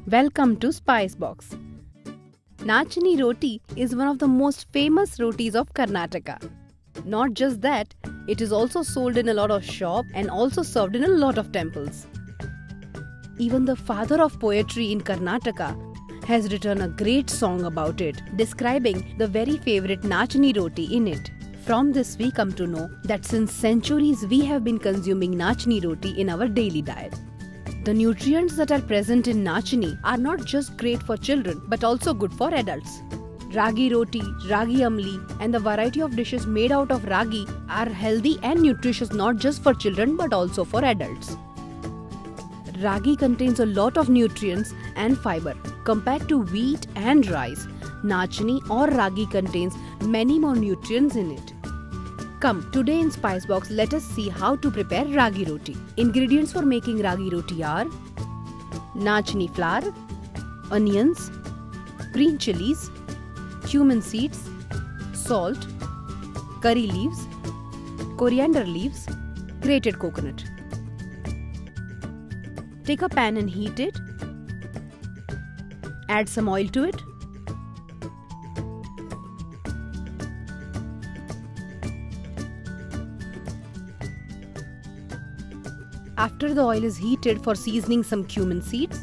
Welcome to Spice Box. Nachni roti is one of the most famous rotis of Karnataka. Not just that, it is also sold in a lot of shops and also served in a lot of temples. Even the father of poetry in Karnataka has written a great song about it, describing the very favorite Nachni roti in it. From this we come to know that since centuries we have been consuming Nachni roti in our daily diet. The nutrients that are present in Nachni are not just great for children but also good for adults. Ragi roti, ragi amli and the variety of dishes made out of ragi are healthy and nutritious not just for children but also for adults. Ragi contains a lot of nutrients and fiber. Compared to wheat and rice, Nachni or ragi contains many more nutrients in it. Come, today in Spice Box, let us see how to prepare ragi roti. Ingredients for making ragi roti are Nachni flour, onions, green chilies, cumin seeds, salt, curry leaves, coriander leaves, grated coconut. Take a pan and heat it. Add some oil to it. After the oil is heated, for seasoning some cumin seeds,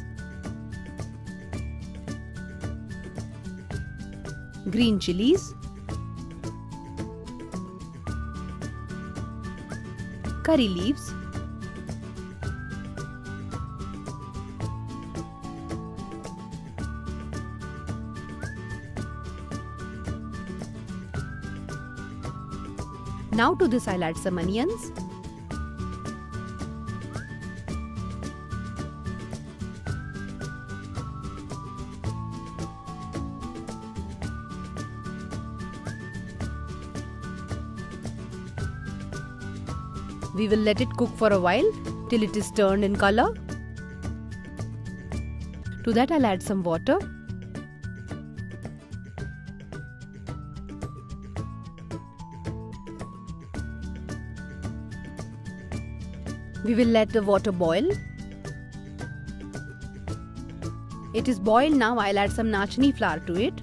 green chilies, curry leaves, now to this I'll add some onions, we will let it cook for a while till it is turned in color. To that I'll add some water. We will let the water boil. It is boiled now. I'll add some Nachni flour to it.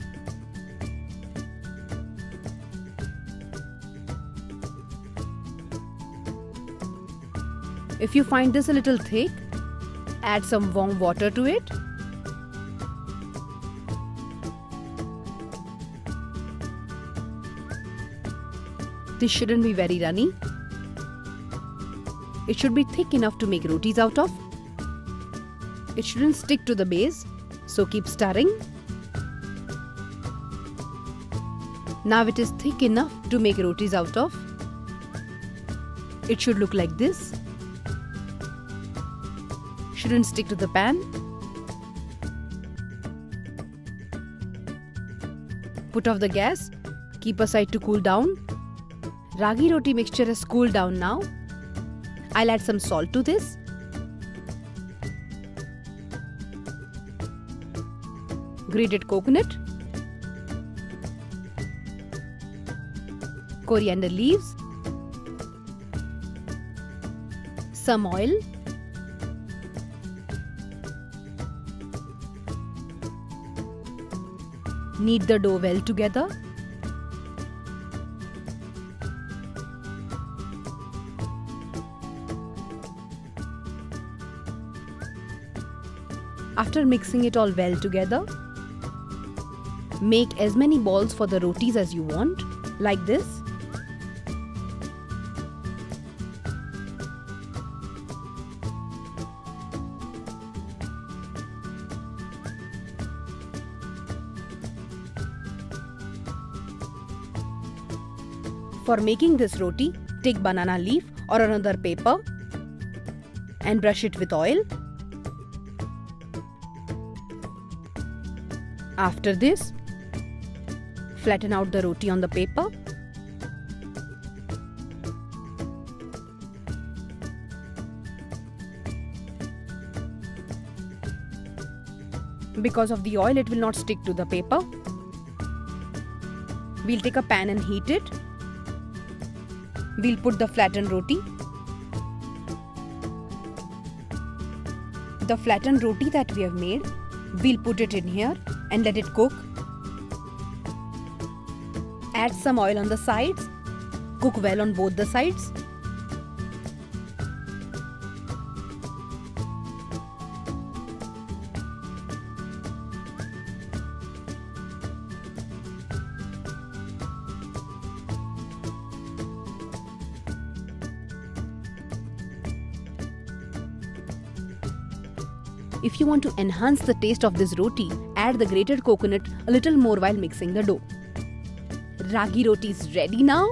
If you find this a little thick, add some warm water to it. This shouldn't be very runny. It should be thick enough to make rotis out of. It shouldn't stick to the base, so keep stirring. Now it is thick enough to make rotis out of. It should look like this. Shouldn't stick to the pan. Put off the gas. Keep aside to cool down. Ragi roti mixture has cooled down now. I'll add some salt to this. Grated coconut. Coriander leaves. Some oil. Knead the dough well together. After mixing it all well together, make as many balls for the rotis as you want, like this. For making this roti, take banana leaf or another paper and brush it with oil. After this, flatten out the roti on the paper. Because of the oil, it will not stick to the paper. We'll take a pan and heat it. We'll put the flattened roti. The flattened roti that we have made, We'll put it in here and let it cook. Add some oil on the sides. Cook well on both the sides. If you want to enhance the taste of this roti, add the grated coconut a little more while mixing the dough. Ragi roti is ready now.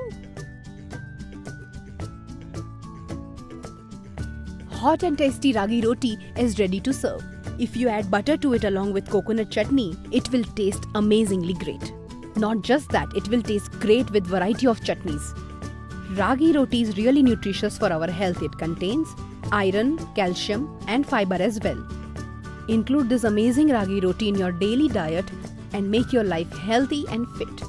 Hot and tasty ragi roti is ready to serve. If you add butter to it along with coconut chutney, it will taste amazingly great. Not just that, it will taste great with variety of chutneys. Ragi roti is really nutritious for our health. It contains iron, calcium and fiber as well. Include this amazing ragi roti in your daily diet and make your life healthy and fit.